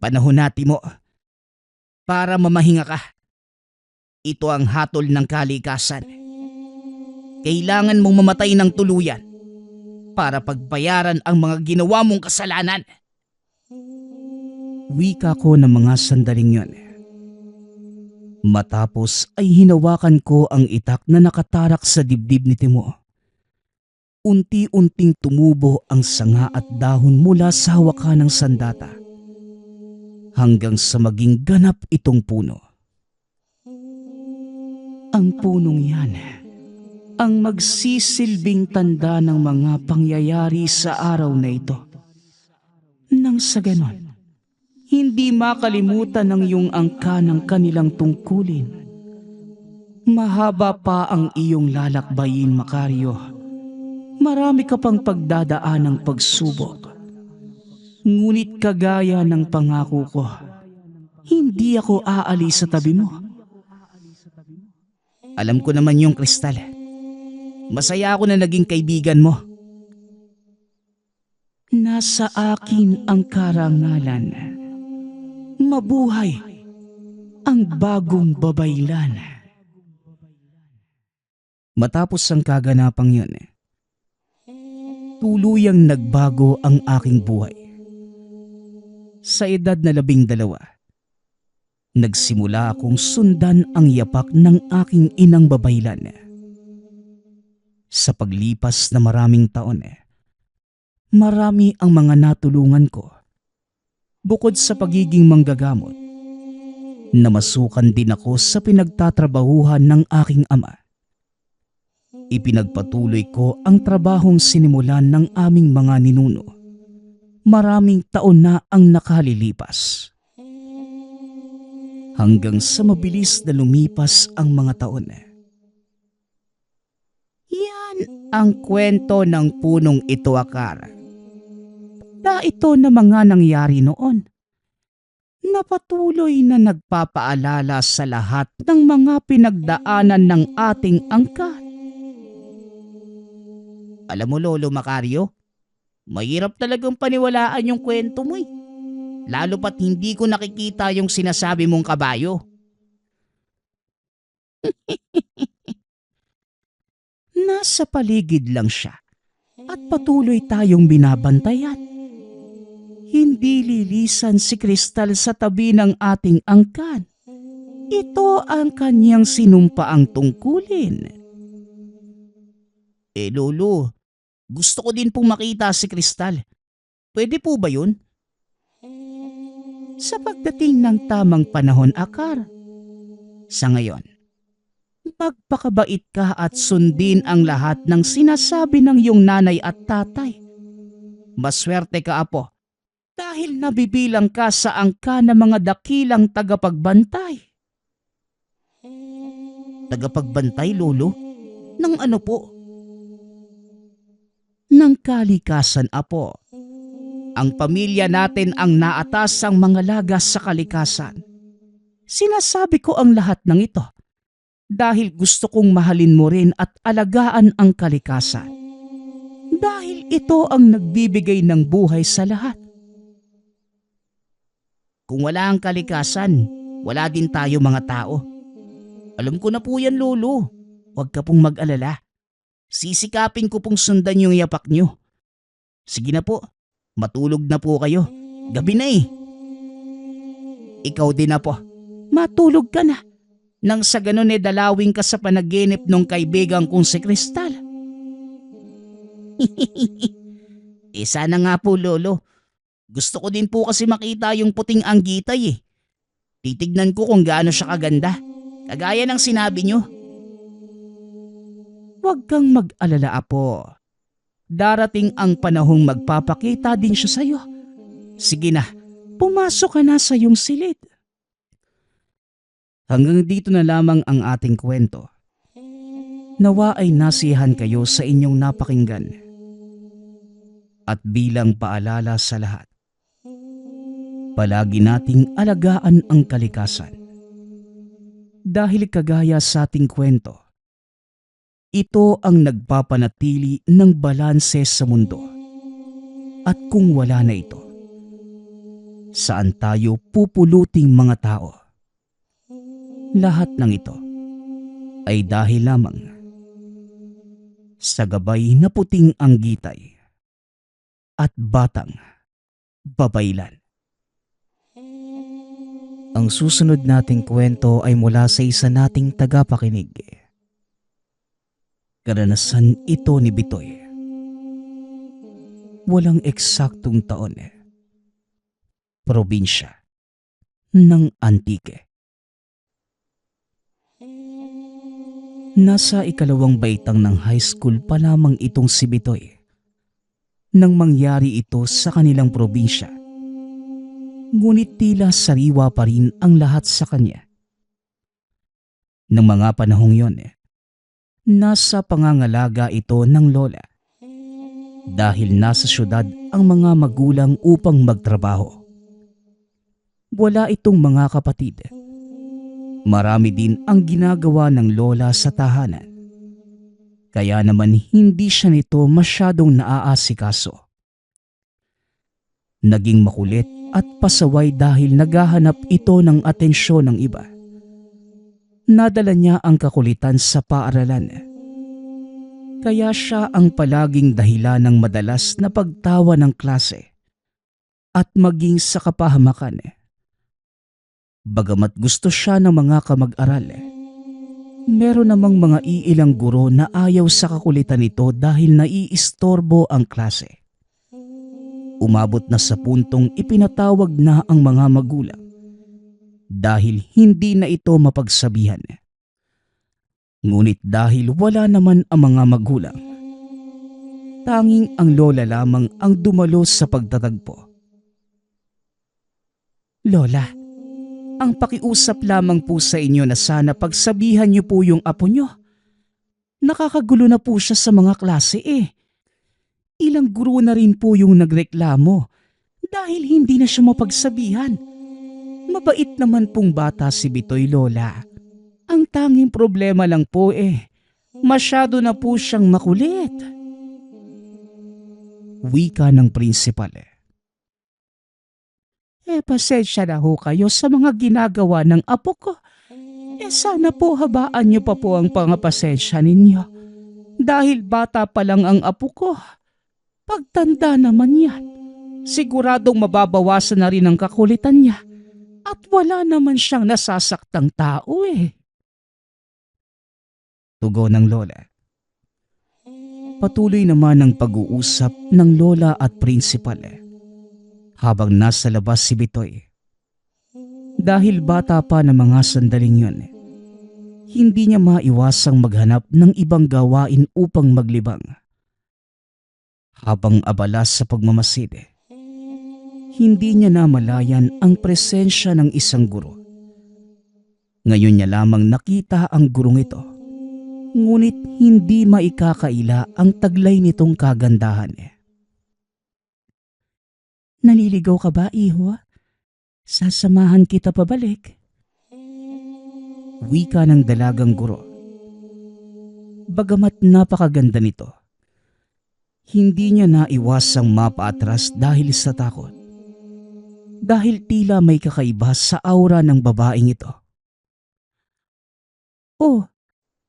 Panahon natin mo para mamahinga ka. Ito ang hatol ng kalikasan. Kailangan mong mamatay ng tuluyan para pagbayaran ang mga ginawa mong kasalanan. Wika ko ng mga sandaling yon. Matapos ay hinawakan ko ang itak na nakatarak sa dibdib ni Timo. Unti-unting tumubo ang sanga at dahon mula sa hawakan ng sandata hanggang sa maging ganap itong puno. Ang punong yan ang magsisilbing tanda ng mga pangyayari sa araw na ito. Nang sa ganon, hindi makalimutan ng iyong angka ng kanilang tungkulin. Mahaba pa ang iyong lalakbayin, Macario. Marami ka pang pagdadaan ng pagsubok. Ngunit kagaya ng pangako ko, hindi ako aalis sa tabi mo. Alam ko naman yung Kristal. Masaya ako na naging kaibigan mo. Nasa akin ang karangalan. Mabuhay ang bagong babaylan. Matapos ang kaganapang yun, tuluyang nagbago ang aking buhay. Sa edad na 12, nagsimula akong sundan ang yapak ng aking inang babaylan. Sa paglipas na maraming taon, marami ang mga natulungan ko. Bukod sa pagiging manggagamot, namasukan din ako sa pinagtatrabahuhan ng aking ama. Ipinagpatuloy ko ang trabahong sinimulan ng aming mga ninuno. Maraming taon na ang nakalilipas. Hanggang sa mabilis na lumipas ang mga taon. Yan ang kwento ng punong ito, Akar. Ito na mga nangyari noon. Napatuloy na nagpapaalala sa lahat ng mga pinagdaanan ng ating angkat. Alam mo, Lolo Macario, mahirap talagang paniwalaan yung kwento mo eh. Lalo pat hindi ko nakikita yung sinasabi mong kabayo. Nasa paligid lang siya at patuloy tayong binabantayan. Hindi lilisan si Kristal sa tabi ng ating angkan. Ito ang kanyang sinumpaang tungkulin. Lolo, gusto ko din pong makita si Kristal. Pwede po ba yun? Sa pagdating ng tamang panahon, Akar. Sa ngayon, magpakabait ka at sundin ang lahat ng sinasabi ng iyong nanay at tatay. Maswerte ka, Apo. Dahil nabibilang ka sa angka ng mga dakilang tagapagbantay. Tagapagbantay, Lolo? Ng ano po? Ng kalikasan, Apo. Ang pamilya natin ang naatasang mga lagas sa kalikasan. Sinasabi ko ang lahat ng ito dahil gusto kong mahalin mo rin at alagaan ang kalikasan. Dahil ito ang nagbibigay ng buhay sa lahat. Kung wala ang kalikasan, wala din tayo mga tao. Alam ko na po yan, Lolo. Huwag ka pong mag-alala. Sisikapin ko pong sundan yung yapak nyo. Sige na po, matulog na po kayo. Gabi na eh. Ikaw din na po. Matulog ka na. Nang sa ganun dalawin ka sa panaginip ng kaibigan kong si Kristal. Sana nga po, Lolo. Gusto ko din po kasi makita yung puting anggitay eh. Titignan ko kung gaano siya kaganda. Kagaya ng sinabi nyo. Huwag kang mag-alala, Apo. Darating ang panahong magpapakita din siya sa'yo. Sige na, pumasok ka na sa iyong silid. Hanggang dito na lamang ang ating kwento. Nawa ay nasiyahan kayo sa inyong napakinggan. At bilang paalala sa lahat, palagi nating alagaan ang kalikasan. Dahil kagaya sa ating kwento, ito ang nagpapanatili ng balanse sa mundo. At kung wala na ito, saan tayo pupuluting mga tao? Lahat ng ito ay dahil lamang sa gabay na puting anggitay at batang babaylan. Ang susunod nating kwento ay mula sa isa nating tagapakinig. Karanasan ito ni Bitoy. Walang eksaktong taon. Probinsya ng Antique. Nasa ikalawang baitang ng high school pa lamang itong si Bitoy nang mangyari ito sa kanilang probinsya. Ngunit tila sariwa pa rin ang lahat sa kanya. Nang mga panahong yon, nasa pangangalaga ito ng lola. Dahil nasa syudad ang mga magulang upang magtrabaho. Wala itong mga kapatid. Marami din ang ginagawa ng lola sa tahanan. Kaya naman hindi siya nito masyadong naaasikaso. Naging makulit at pasaway dahil naghahanap ito ng atensyon ng iba. Nadala niya ang kakulitan sa paaralan. Kaya siya ang palaging dahilan ng madalas na pagtawa ng klase at maging sa kapahamakan. Bagamat gusto siya ng mga kamag-aral, meron namang mga iilang guro na ayaw sa kakulitan nito dahil naiistorbo ang klase. Umabot na sa puntong ipinatawag na ang mga magulang dahil hindi na ito mapagsabihan. Ngunit dahil wala naman ang mga magulang, tanging ang lola lamang ang dumalo sa pagtatagpo. Lola, ang pakiusap lamang po sa inyo na sana pagsabihan niyo po yung apo niyo. Nakakagulo na po siya sa mga klase eh. Ilang guro na rin po yung nagreklamo dahil hindi na siya mapagsabihan. Mabait naman pong bata si Bitoy, Lola. Ang tanging problema lang po masyado na po siyang makulit. Wika ng prinsipal. Pasensya na ho kayo sa mga ginagawa ng apo ko. Sana po habaan niyo pa po ang pangapasensya ninyo. Dahil bata pa lang ang apo ko. Pagtanda naman yan, siguradong mababawasan na rin ang kakulitan niya. At wala naman siyang nasasaktang tao Tugon ng lola. Patuloy naman ang pag-uusap ng lola at prinsipal habang nasa labas si Bitoy. Dahil bata pa ng mga sandaling yun, hindi niya maiwasang maghanap ng ibang gawain upang maglibang. Habang abala sa pagmamasid, hindi niya namalayan ang presensya ng isang guro. Ngayon niya lamang nakita ang gurong ito, ngunit hindi maikakaila ang taglay nitong kagandahan. Naliligaw ka ba, iho? Sasamahan kita pabalik. Wika ng dalagang guro. Bagamat napakaganda nito, hindi niya naiwasang mapaatras dahil sa takot. Dahil tila may kakaiba sa aura ng babaeng ito. Oh,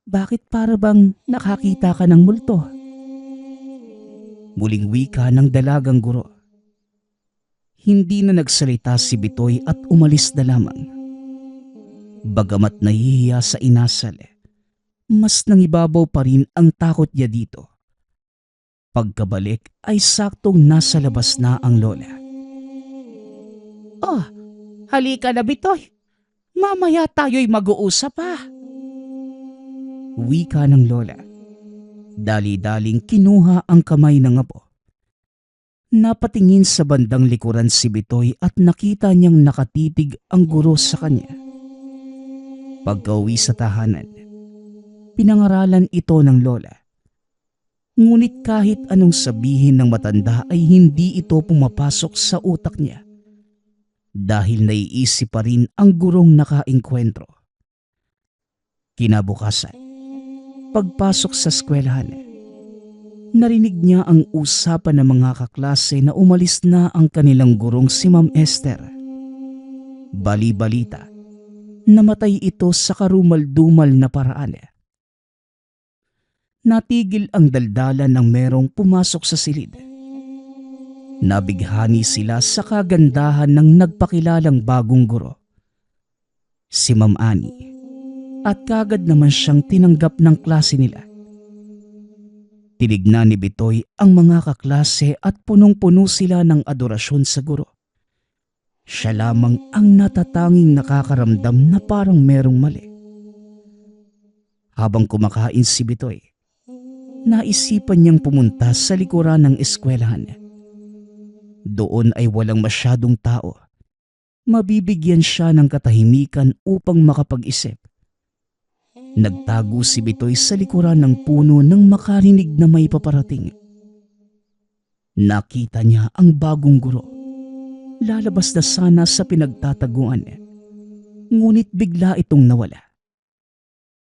bakit para bang nakakita ka ng multo? Muling wika ng dalagang guro. Hindi na nagsalita si Bitoy at umalis na lamang. Bagamat nahihiya sa inasal, mas nangibabaw pa rin ang takot niya dito. Pagkabalik ay saktong nasa labas na ang lola. Oh, halika na Bitoy. Mamaya tayo'y mag-uusap Wika ng lola. Dali-daling kinuha ang kamay ng apo. Napatingin sa bandang likuran si Bitoy at nakita niyang nakatitig ang guro sa kanya. Pagka-uwi sa tahanan, pinangaralan ito ng lola. Ngunit kahit anong sabihin ng matanda ay hindi ito pumapasok sa utak niya. Dahil naiisip pa rin ang gurong nakaengkwentro. Kinabukasan, pagpasok sa eskwelahan, narinig niya ang usapan ng mga kaklase na umalis na ang kanilang gurong si Ma'am Esther. Bali-balita, namatay ito sa karumal-dumal na paraan. Natigil ang daldalan ng merong pumasok sa silid. Nabighani sila sa kagandahan ng nagpakilalang bagong guro, si Ma'am Annie, at kagad naman siyang tinanggap ng klase nila. Tinignan ni Bitoy ang mga kaklase at punong-puno sila ng adorasyon sa guro. Siya lamang ang natatanging nakakaramdam na parang merong mali. Habang kumakain si Bitoy, naisipan niyang pumunta sa likuran ng eskwelahan. Doon ay walang masyadong tao. Mabibigyan siya ng katahimikan upang makapag-isip. Nagtago si Bitoy sa likuran ng puno nang makarinig na may paparating. Nakita niya ang bagong guro. Lalabas na sana sa pinagtataguan. Ngunit bigla itong nawala.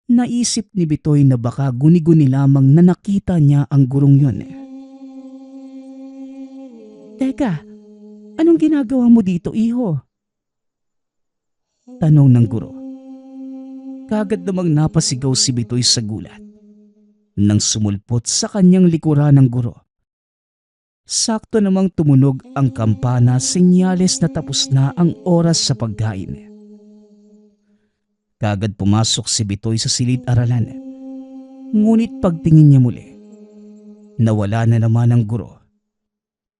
Naisip ni Bitoy na baka guni-guni lamang na nakita niya ang gurong yon. Teka, anong ginagawa mo dito, iho? Tanong ng guro. Kagad namang napasigaw si Bitoy sa gulat nang sumulpot sa kanyang likuran ng guro. Sakto namang tumunog ang kampana, senyales na tapos na ang oras sa pagkain. Kagad pumasok si Bitoy sa silid-aralan. Ngunit pagtingin niya muli, nawala na naman ang guro.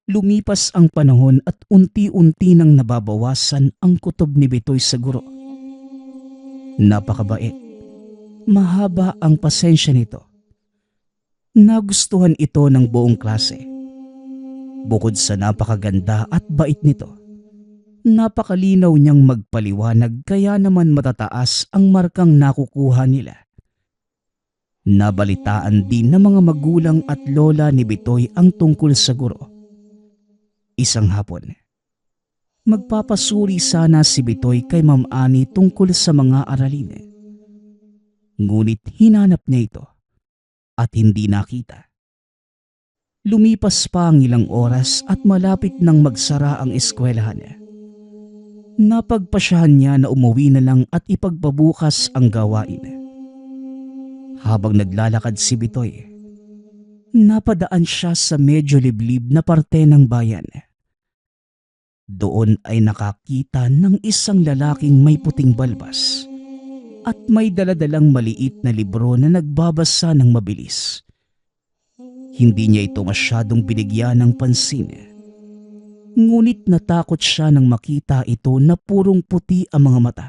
Lumipas ang panahon at unti-unti nang nababawasan ang kutob ni Bitoy sa guro. Napakabait. Mahaba ang pasensya nito. Nagustuhan ito ng buong klase. Bukod sa napakaganda at bait nito, napakalinaw niyang magpaliwanag kaya naman matataas ang markang nakukuha nila. Nabalitaan din ng mga magulang at lola ni Bitoy ang tungkol sa guro. Isang hapon, magpapasuri sana si Bitoy kay Ma'am Annie tungkol sa mga aralin. Ngunit hinanap niya ito at hindi nakita. Lumipas pa ang ilang oras at malapit nang magsara ang eskwelahan. Napagpasyahan niya na umuwi na lang at ipagpabukas ang gawain. Habang naglalakad si Bitoy, napadaan siya sa medyo liblib na parte ng bayan. Doon ay nakakita ng isang lalaking may puting balbas at may daladalang maliit na libro na nagbabasa ng mabilis. Hindi niya ito masyadong binigyan ng pansin. Ngunit natakot siya nang makita ito na purong puti ang mga mata.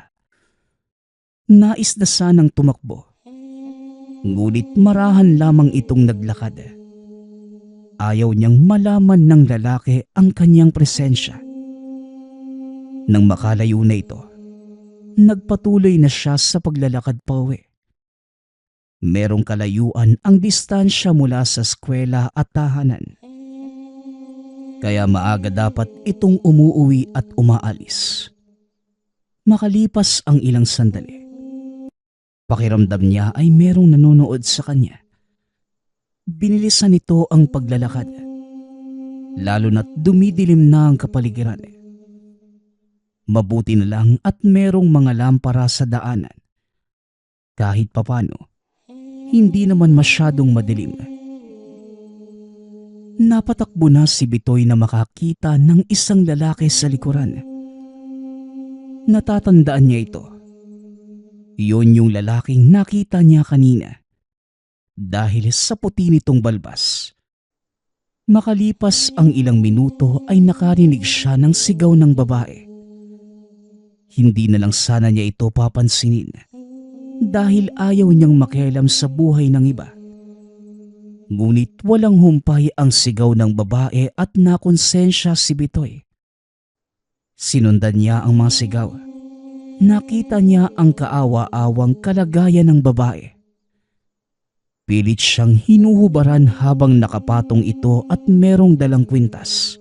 Nais na sanang tumakbo. Ngunit marahan lamang itong naglakad. Ayaw niyang malaman ng lalaki ang kanyang presensya. Nang makalayo na ito, nagpatuloy na siya sa paglalakad pauwi. Merong kalayuan ang distansya mula sa eskwela at tahanan. Kaya maaga dapat itong umuuwi at umaalis. Makalipas ang ilang sandali, pakiramdam niya ay merong nanonood sa kanya. Binilisan nito ang paglalakad, lalo na't dumidilim na ang kapaligiran. Mabuti na lang at merong mga lampara sa daanan. Kahit papano, hindi naman masyadong madilim. Napatakbo na si Bitoy na makakita ng isang lalaki sa likuran. Natatandaan niya ito. Iyon yung lalaking nakita niya kanina. Dahil sa puti nitong balbas. Makalipas ang ilang minuto ay nakarinig siya ng sigaw ng babae. Hindi na lang sana niya ito papansinin dahil ayaw niyang makialam sa buhay ng iba. Ngunit walang humpay ang sigaw ng babae at nakonsensya si Bitoy. Sinundan niya ang mga sigaw. Nakita niya ang kaawa-awang kalagayan ng babae. Pilit siyang hinuhubaran habang nakapatong ito at merong dalang kwintas.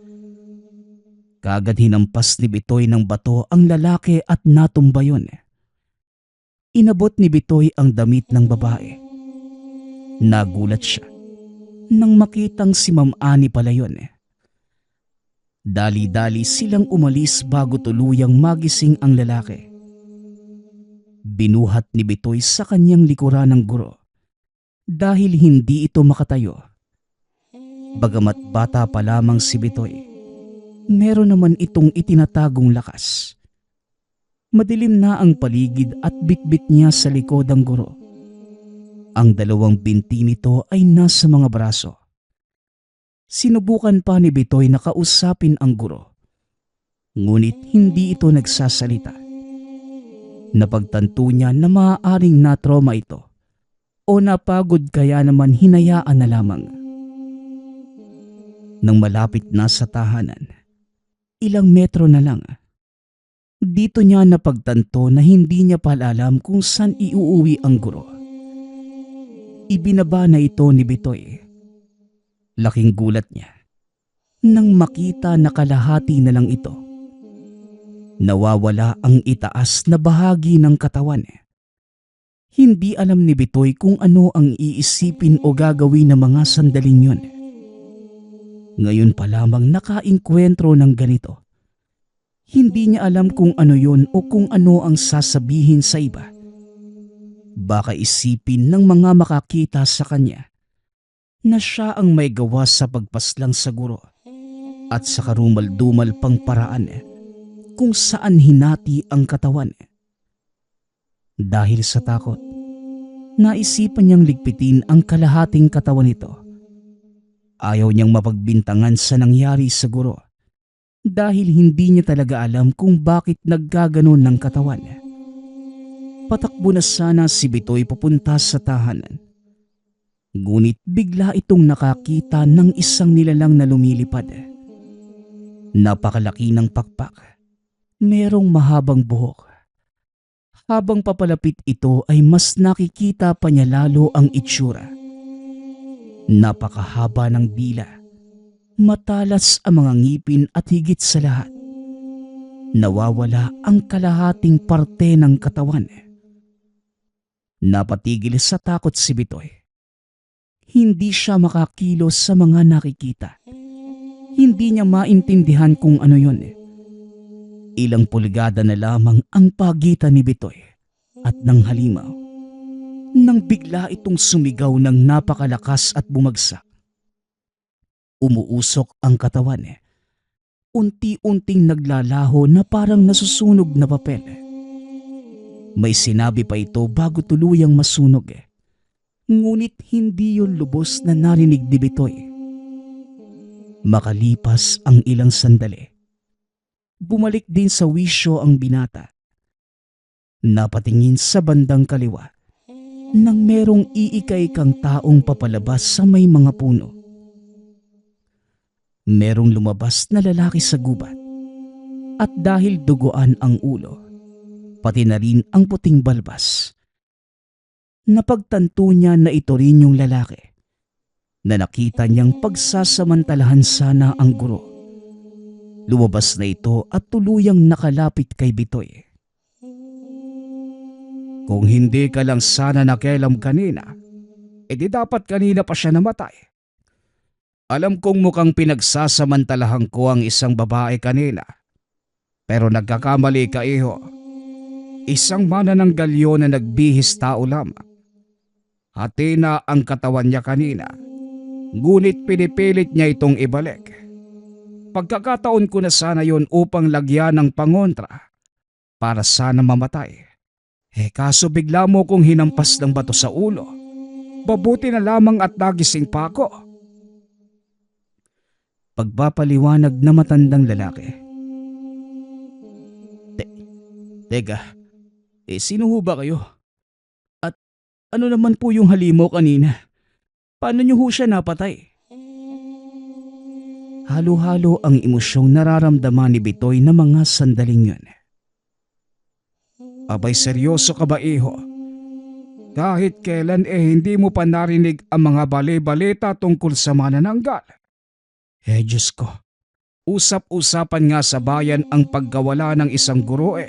Kagad hinampas ni Bitoy ng bato ang lalaki at natumba yun. Inabot ni Bitoy ang damit ng babae. Nagulat siya nang makitang si Ma'am Annie pala yun. Dali-dali silang umalis bago tuluyang magising ang lalaki. Binuhat ni Bitoy sa kanyang likuran ng guro dahil hindi ito makatayo. Bagamat bata pa lamang si Bitoy, meron naman itong itinatagong lakas. Madilim na ang paligid at bitbit niya sa likod ang guro. Ang dalawang binti nito ay nasa mga braso. Sinubukan pa ni Bitoy na kausapin ang guro. Ngunit hindi ito nagsasalita. Napagtanto niya na maaaring na-trauma ito o napagod kaya naman hinayaan na lamang. Nang malapit na sa tahanan, ilang metro na lang, dito niya napagtanto na hindi niya pala alam kung saan iuuwi ang guro. Ibinaba na ito ni Bitoy. Laking gulat niya nang makita na kalahati na lang ito. Nawawala ang itaas na bahagi ng katawan. Hindi alam ni Bitoy kung ano ang iisipin o gagawin ng mga sandaling yun. Ngayon pa lamang nakainkwentro ng ganito. Hindi niya alam kung ano yun o kung ano ang sasabihin sa iba. Baka isipin ng mga makakita sa kanya na siya ang may gawa sa pagpaslang sa guro at sa karumal-dumal pang paraan kung saan hinati ang katawan. Dahil sa takot, naisipan niyang ligpitin ang kalahating katawan nito. Ayaw niyang mapagbintangan sa nangyari sa guro dahil hindi niya talaga alam kung bakit naggaganon ng katawan. Patakbo na sana si Bitoy papunta sa tahanan. Ngunit bigla itong nakakita ng isang nilalang na lumilipad. Napakalaki ng pakpak. Merong mahabang buhok. Habang papalapit ito ay mas nakikita pa niya lalo ang itsura. Napakahaba ng dila. Matalas ang mga ngipin at higit sa lahat, nawawala ang kalahating parte ng katawan. Napatigil sa takot si Bitoy. Hindi siya makakilos sa mga nakikita. Hindi niya maintindihan kung ano yun. Ilang pulgada na lamang ang pagitan ni Bitoy at ng halimaw nang bigla itong sumigaw ng napakalakas at bumagsak. Umuusok ang katawan. Unti-unting naglalaho na parang nasusunog na papel. May sinabi pa ito bago tuluyang masunog. Ngunit hindi yun lubos na narinig ni Bitoy. Makalipas ang ilang sandali, bumalik din sa wisyo ang binata. Napatingin sa bandang kaliwa nang merong iika-ikang taong papalabas sa may mga puno. Merong lumabas na lalaki sa gubat at dahil duguan ang ulo, pati na rin ang puting balbas. Napagtanto niya na ito rin yung lalaki na nakita niyang pagsasamantalahan sana ang guro. Lumabas na ito at tuluyang nakalapit kay Bitoy. Kung hindi ka lang sana nakialam kanina, edi dapat kanina pa siya namatay. Alam kong mukhang pinagsasamantalahan ko ang isang babae kanina. Pero nagkakamali ka, iho. Isang manananggalyo na nagbihis tao lamang. Hati na ang katawan niya kanina. Ngunit pinipilit niya itong ibalik. Pagkakataon ko na sana yon upang lagyan ng pangontra para sana mamatay. Kaso bigla mo kong hinampas ng bato sa ulo. Mabuti na lamang at nagising pa ako. Pagpapaliwanag na matandang lalaki. Teka, sino ho ba kayo? At ano naman po yung halimaw kanina? Paano niyo ho siya napatay? Halo-halo ang emosyong nararamdaman ni Bitoy na mga sandaling yun. Abay seryoso ka ba, iho? Kahit kailan hindi mo pa narinig ang mga bali-balita tungkol sa manananggal. Diyos ko, usap-usapan nga sa bayan ang pagkawala ng isang guro.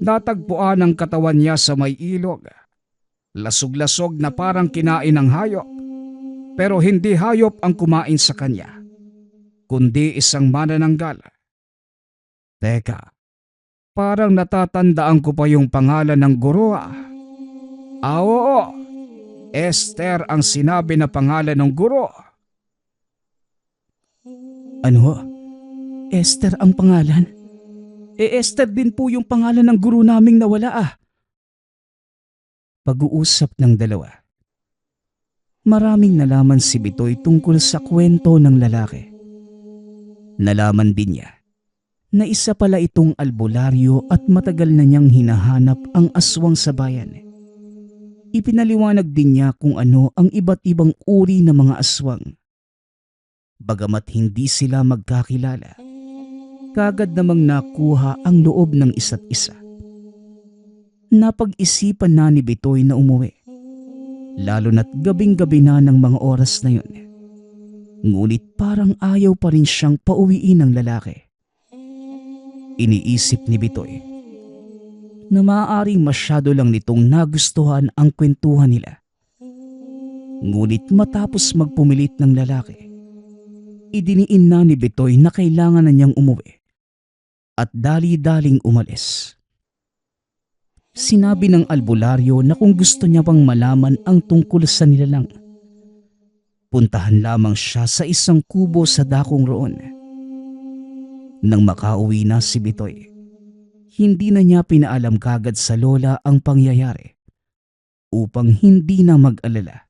Natagpuan ang katawan niya sa may ilog. Lasog-lasog na parang kinain ng hayop. Pero hindi hayop ang kumain sa kanya, kundi isang manananggal. Teka, parang natatandaan ko pa yung pangalan ng guro. Oo, Esther ang sinabi na pangalan ng guro. Ano ho? Esther ang pangalan? Esther din po yung pangalan ng guro naming nawala ah. Pag-uusap ng dalawa. Maraming nalaman si Bitoy tungkol sa kwento ng lalaki. Nalaman din niya na isa pala itong albularyo at matagal na niyang hinahanap ang aswang sa bayan. Ipinaliwanag din niya kung ano ang iba't ibang uri ng mga aswang. Bagamat hindi sila magkakilala, kagad namang nakuha ang loob ng isa't isa. Napag-isipan na ni Bitoy na umuwi, lalo na't gabing-gabi na ng mga oras na yun. Ngunit parang ayaw pa rin siyang pauwiin ng lalaki. Iniisip ni Bitoy na maaaring masyado lang nitong nagustuhan ang kwentuhan nila. Ngunit matapos magpumilit ng lalaki, idiniin na ni Bitoy na kailangan na niyang umuwi at dali-daling umalis. Sinabi ng albularyo na kung gusto niya pang malaman ang tungkol sa nilalang, puntahan lamang siya sa isang kubo sa dakong roon. Nang makauwi na si Bitoy, hindi na niya pinaalam kagad sa lola ang pangyayari upang hindi na mag-alala.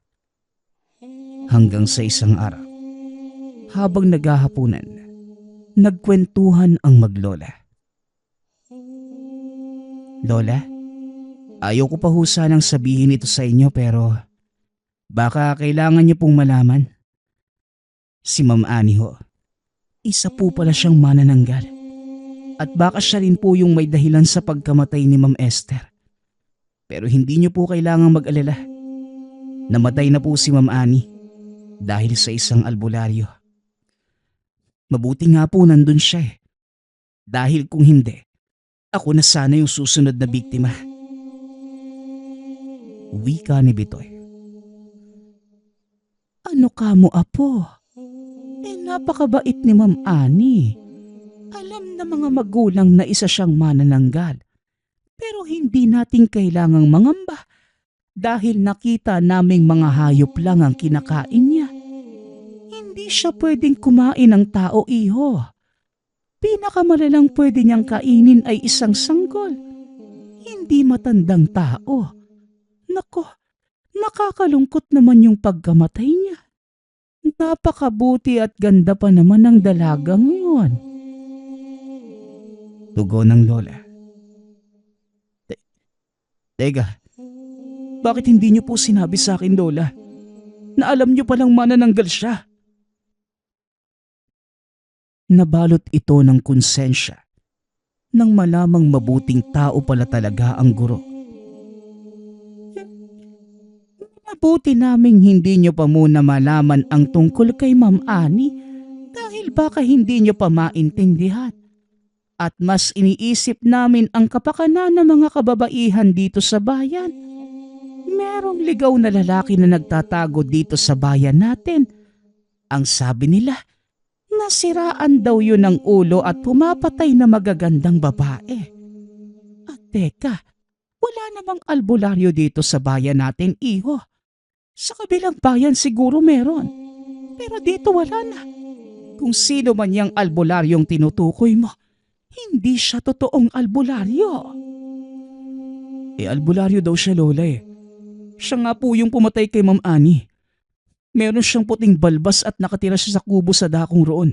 Hanggang sa isang araw, habang naghahapunan, nagkwentuhan ang maglola. Lola, ayaw ko pa ho sanang sabihin ito sa inyo pero baka kailangan niyo pong malaman. Si Ma'am Annie ho, isa po pala siyang manananggal. At baka siya rin po yung may dahilan sa pagkamatay ni Ma'am Esther. Pero hindi niyo po kailangang mag-alala. Namatay na po si Ma'am Annie dahil sa isang albularyo. Mabuti nga po nandun siya eh. Dahil kung hindi, ako na sana yung susunod na biktima. Wika ni Bitoy. Ano ka mo, apo? Napakabait ni Ma'am Annie. Alam na mga magulang na isa siyang manananggal. Pero hindi natin kailangang mangamba dahil nakita naming mga hayop lang ang kinakain niya. Hindi siya pwedeng kumain ng tao, iho. Pinakamalalang pwede niyang kainin ay isang sanggol. Hindi matandang tao. Nako, nakakalungkot naman yung pagkamatay niya. Napakabuti at ganda pa naman ng dalagang yun. Tugon ng lola. Teka, bakit hindi niyo po sinabi sa akin, lola, na alam niyo palang manananggal siya? Nabalot ito ng konsensya nang malamang mabuting tao pala talaga ang guro. Mabuti naming hindi niyo pa muna malaman ang tungkol kay Ma'am Annie dahil baka hindi niyo pa maintindihan. At mas iniisip namin ang kapakanan ng mga kababaihan dito sa bayan. Merong ligaw na lalaki na nagtatago dito sa bayan natin. Ang sabi nila, nasiraan daw yun ng ulo at pumapatay na magagandang babae. At teka, wala namang albularyo dito sa bayan natin, iho. Sa kabilang bayan siguro meron. Pero dito wala na. Kung sino man yung albularyong tinutukoy mo, hindi siya totoong albularyo. Albularyo daw siya, lola eh. Siya nga po yung pumatay kay Ma'am Annie. Meron siyang puting balbas at nakatira siya sa kubo sa dakong roon.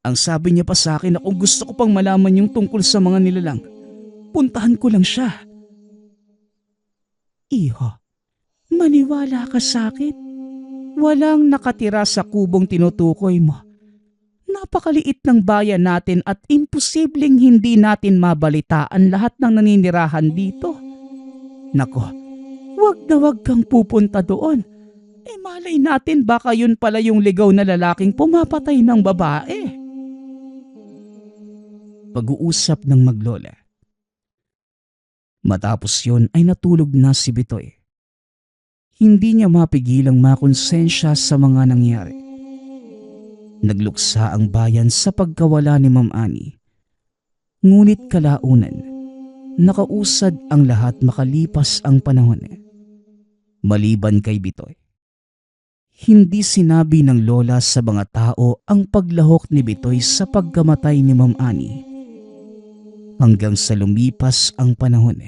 Ang sabi niya pa sa akin na kung gusto ko pang malaman yung tungkol sa mga nilalang, puntahan ko lang siya. Iho, maniwala ka sa akin. Walang nakatira sa kubong tinutukoy mo. Napakaliit ng bayan natin at imposibleng hindi natin mabalitaan lahat ng naninirahan dito. Nako, wag kang pupunta doon. Malay natin baka yun pala yung ligaw na lalaking pumapatay ng babae. Pag-uusap ng maglola. Matapos yun ay natulog na si Bitoy. Hindi niya mapigilang makonsensya sa mga nangyari. Nagluksa ang bayan sa pagkawala ni Ma'am Annie. Ngunit kalaunan, nakausad ang lahat makalipas ang panahon. Maliban kay Bitoy. Hindi sinabi ng lola sa mga tao ang paglahok ni Bitoy sa pagkamatay ni Ma'am Ani. Hanggang sa lumipas ang panahon,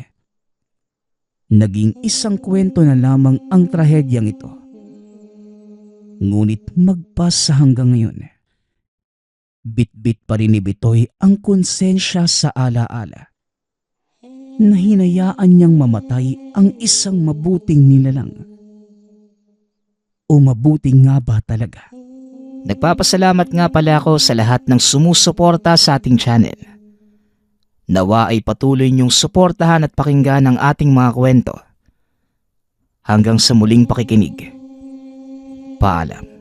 naging isang kwento na lamang ang trahedyang ito. Ngunit magpasa hanggang ngayon, bit-bit pa rin ni Bitoy ang konsensya sa alaala na hinayaan niyang mamatay ang isang mabuting nilalang. O mabuti nga ba talaga? Nagpapasalamat nga pala ako sa lahat ng sumusuporta sa ating channel. Nawa ay patuloy niyong suportahan at pakinggan ang ating mga kwento. Hanggang sa muling pakikinig. Paalam.